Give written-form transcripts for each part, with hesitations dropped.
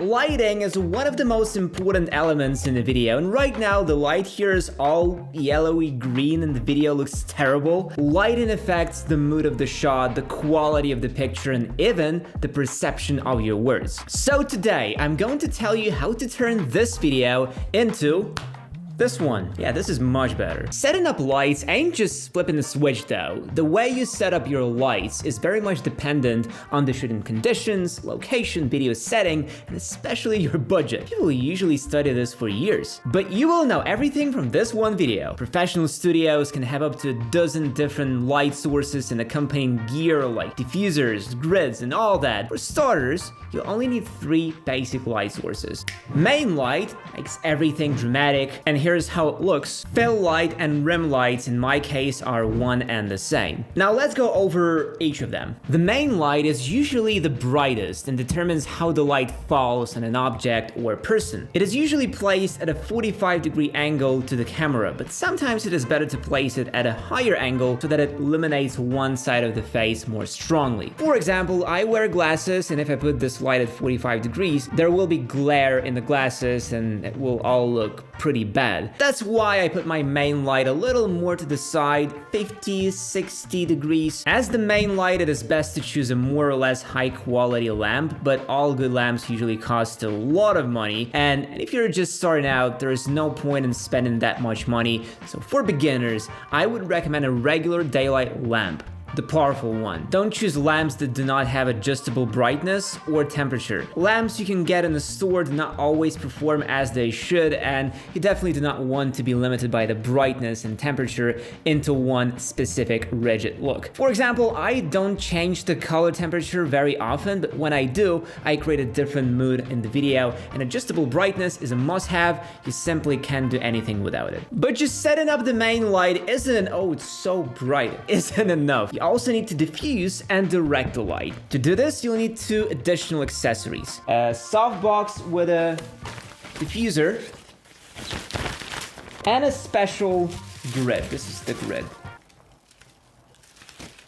Lighting is one of the most important elements in the video, and right now the light here is all yellowy green and the video looks terrible. Lighting affects the mood of the shot, the quality of the picture, and even the perception of your words. So today I'm going to tell you how to turn this video into this one. Yeah, this is much better. Setting up lights ain't just flipping the switch though. The way you set up your lights is very much dependent on the shooting conditions, location, video setting, and especially your budget. People usually study this for years. But you will know everything from this one video. Professional studios can have up to a dozen different light sources and accompanying gear like diffusers, grids, and all that. For starters, you only need 3 basic light sources. Main light makes everything dramatic, and here's how it looks. Fill light and rim lights in my case are one and the same. Now let's go over each of them. The main light is usually the brightest and determines how the light falls on an object or person. It is usually placed at a 45-degree angle to the camera, but sometimes it is better to place it at a higher angle so that it illuminates one side of the face more strongly. For example, I wear glasses, and if I put this light at 45 degrees, there will be glare in the glasses and it will all look pretty bad. That's why I put my main light a little more to the side, 50, 60 degrees. As the main light, it is best to choose a more or less high quality lamp, but all good lamps usually cost a lot of money, and if you're just starting out, there is no point in spending that much money. So for beginners, I would recommend a regular daylight lamp. The powerful one. Don't choose lamps that do not have adjustable brightness or temperature. Lamps you can get in the store do not always perform as they should, and you definitely do not want to be limited by the brightness and temperature into one specific rigid look. For example, I don't change the color temperature very often, but when I do, I create a different mood in the video, and adjustable brightness is a must-have. You simply can't do anything without it. But just setting up the main light oh, it's so bright, isn't enough. You also need to diffuse and direct the light. To do this, you'll need 2 additional accessories. A softbox with a diffuser and a special grid. This is the grid.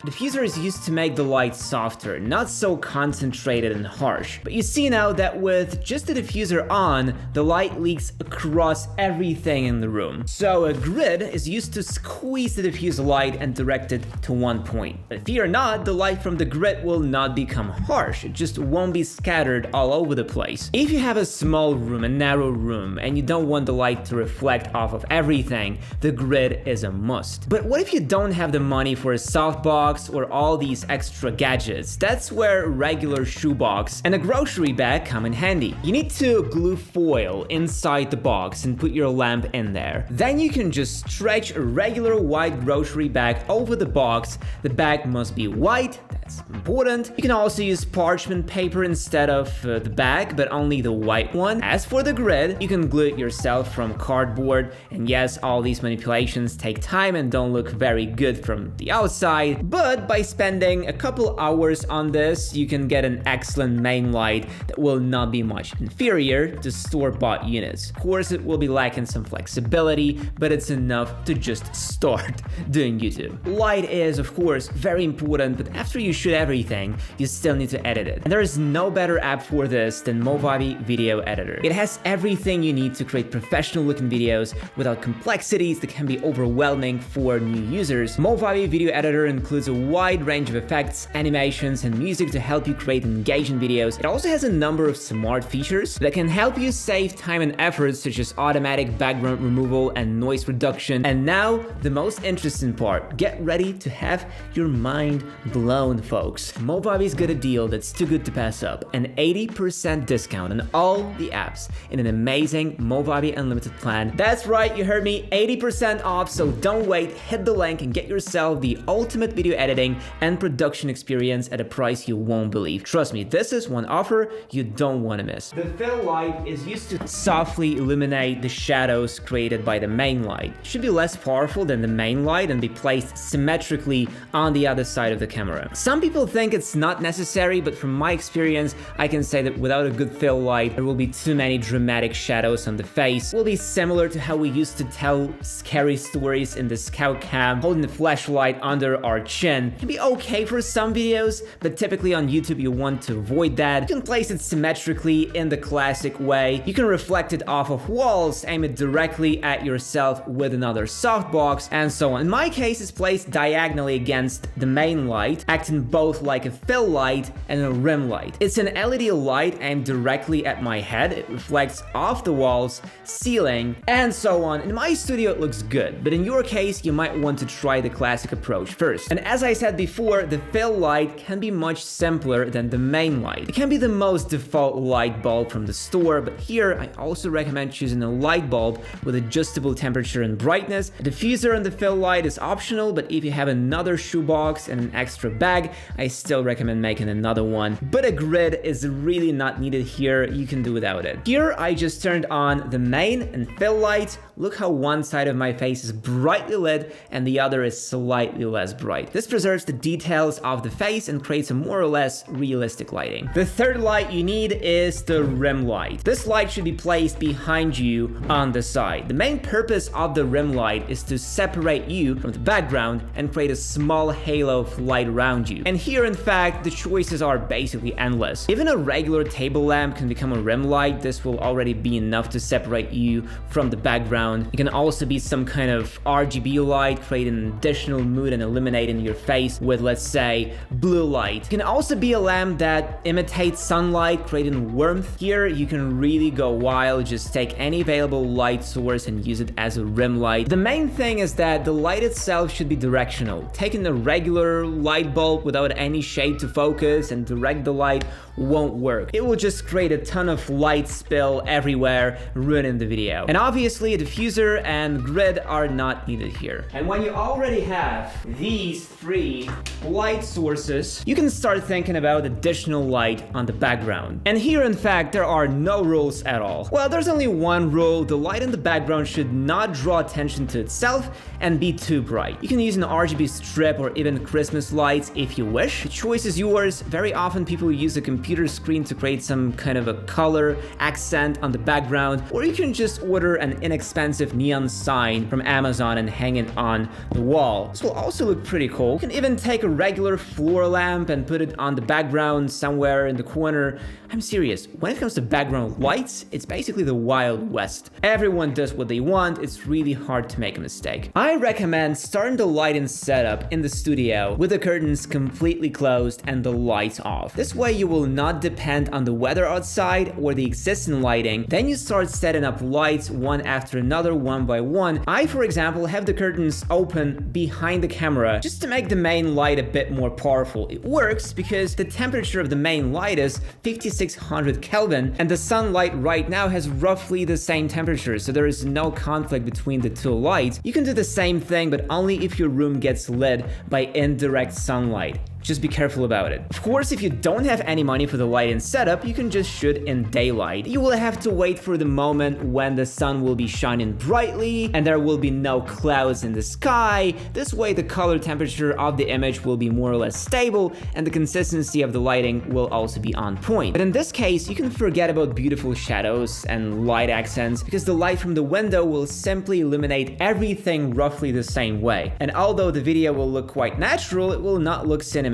Diffuser is used to make the light softer, not so concentrated and harsh. But you see now that with just the diffuser on, the light leaks across everything in the room. So a grid is used to squeeze the diffused light and direct it to one point. But fear not, the light from the grid will not become harsh, it just won't be scattered all over the place. If you have a small room, a narrow room, and you don't want the light to reflect off of everything, the grid is a must. But what if you don't have the money for a softbox or all these extra gadgets? That's where a regular shoebox and a grocery bag come in handy. You need to glue foil inside the box and put your lamp in there. Then you can just stretch a regular white grocery bag over the box. The bag must be white, that's important. You can also use parchment paper instead of the bag, but only the white one. As for the grid, you can glue it yourself from cardboard, and yes, all these manipulations take time and don't look very good from the outside, but by spending a couple hours on this, you can get an excellent main light that will not be much inferior to store-bought units. Of course, it will be lacking some flexibility, but it's enough to just start doing YouTube. Light is, of course, very important, but after you shoot everything, you still need to edit it. And there is no better app for this than Movavi Video Editor. It has everything you need to create professional-looking videos without complexities that can be overwhelming for new users. Movavi Video Editor includes a wide range of effects, animations, and music to help you create engaging videos. It also has a number of smart features that can help you save time and effort, such as automatic background removal and noise reduction. And now, the most interesting part. Get ready to have your mind blown, folks. Movavi's got a deal that's too good to pass up. An 80% discount on all the apps in an amazing Movavi Unlimited plan. That's right, you heard me, 80% off, so don't wait, hit the link and get yourself the ultimate video editing and production experience at a price you won't believe. Trust me, this is one offer you don't want to miss. The fill light is used to softly illuminate the shadows created by the main light. It should be less powerful than the main light and be placed symmetrically on the other side of the camera. Some Some people think it's not necessary, but from my experience, I can say that without a good fill light, there will be too many dramatic shadows on the face. It will be similar to how we used to tell scary stories in the scout cam, holding the flashlight under our chin. It can be okay for some videos, but typically on YouTube you want to avoid that. You can place it symmetrically in the classic way. You can reflect it off of walls, aim it directly at yourself with another softbox, and so on. In my case, it's placed diagonally against the main light, acting both like a fill light and a rim light. It's an LED light aimed directly at my head. It reflects off the walls, ceiling, and so on. In my studio, it looks good, but in your case, you might want to try the classic approach first. And as I said before, the fill light can be much simpler than the main light. It can be the most default light bulb from the store, but here I also recommend choosing a light bulb with adjustable temperature and brightness. A diffuser on the fill light is optional, but if you have another shoebox and an extra bag, I still recommend making another one. But a grid is really not needed here, you can do without it. Here I just turned on the main and fill light. Look how one side of my face is brightly lit and the other is slightly less bright. This preserves the details of the face and creates a more or less realistic lighting. The third light you need is the rim light. This light should be placed behind you on the side. The main purpose of the rim light is to separate you from the background and create a small halo of light around you. And here, in fact, the choices are basically endless. Even a regular table lamp can become a rim light. This will already be enough to separate you from the background. It can also be some kind of RGB light, creating an additional mood and illuminating your face with, let's say, blue light. It can also be a lamp that imitates sunlight, creating warmth. Here, you can really go wild. Just take any available light source and use it as a rim light. The main thing is that the light itself should be directional. Taking a regular light bulb without any shade to focus and direct the light won't work. It will just create a ton of light spill everywhere, ruining the video. And obviously, a diffuser and grid are not needed here. And when you already have these three light sources, you can start thinking about additional light on the background. And here, in fact, there are no rules at all. Well, there's only one rule: the light in the background should not draw attention to itself and be too bright. You can use an RGB strip or even Christmas lights if you wish. The choice is yours. Very often people use a computer screen to create some kind of a color accent on the background, or you can just order an inexpensive neon sign from Amazon and hang it on the wall. This will also look pretty cool. You can even take a regular floor lamp and put it on the background somewhere in the corner. I'm serious, when it comes to background lights, it's basically the Wild West. Everyone does what they want, it's really hard to make a mistake. I recommend starting the lighting setup in the studio with the curtains completely closed and the lights off. This way you will not depend on the weather outside or the existing lighting. Then you start setting up lights one after another, one by one. I, for example, have the curtains open behind the camera just to make the main light a bit more powerful. It works because the temperature of the main light is 5600 Kelvin and the sunlight right now has roughly the same temperature, so there is no conflict between the two lights. You can do the same thing, but only if your room gets lit by indirect sunlight. Just be careful about it. Of course, if you don't have any money for the lighting setup, you can just shoot in daylight. You will have to wait for the moment when the sun will be shining brightly and there will be no clouds in the sky. This way, the color temperature of the image will be more or less stable and the consistency of the lighting will also be on point. But in this case, you can forget about beautiful shadows and light accents because the light from the window will simply illuminate everything roughly the same way. And although the video will look quite natural, it will not look cinematic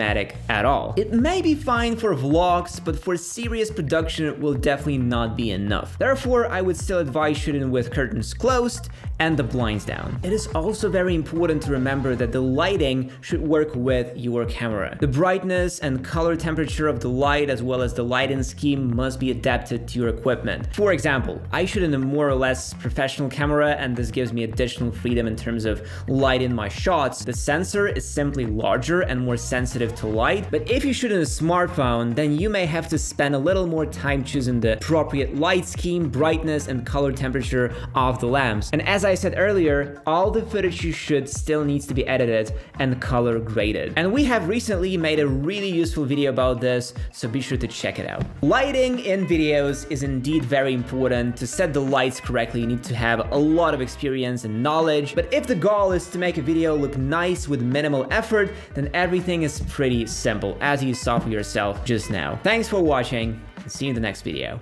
at all. It may be fine for vlogs, but for serious production it will definitely not be enough. Therefore, I would still advise shooting with curtains closed and the blinds down. It is also very important to remember that the lighting should work with your camera. The brightness and color temperature of the light as well as the lighting scheme must be adapted to your equipment. For example, I shoot in a more or less professional camera and this gives me additional freedom in terms of lighting my shots. The sensor is simply larger and more sensitive to light, but if you shoot in a smartphone, then you may have to spend a little more time choosing the appropriate light scheme, brightness, and color temperature of the lamps. And as I said earlier, all the footage you shoot still needs to be edited and color graded. And we have recently made a really useful video about this, so be sure to check it out. Lighting in videos is indeed very important. To set the lights correctly, you need to have a lot of experience and knowledge. But if the goal is to make a video look nice with minimal effort, then everything is pretty simple, as you saw for yourself just now. Thanks for watching, and see you in the next video.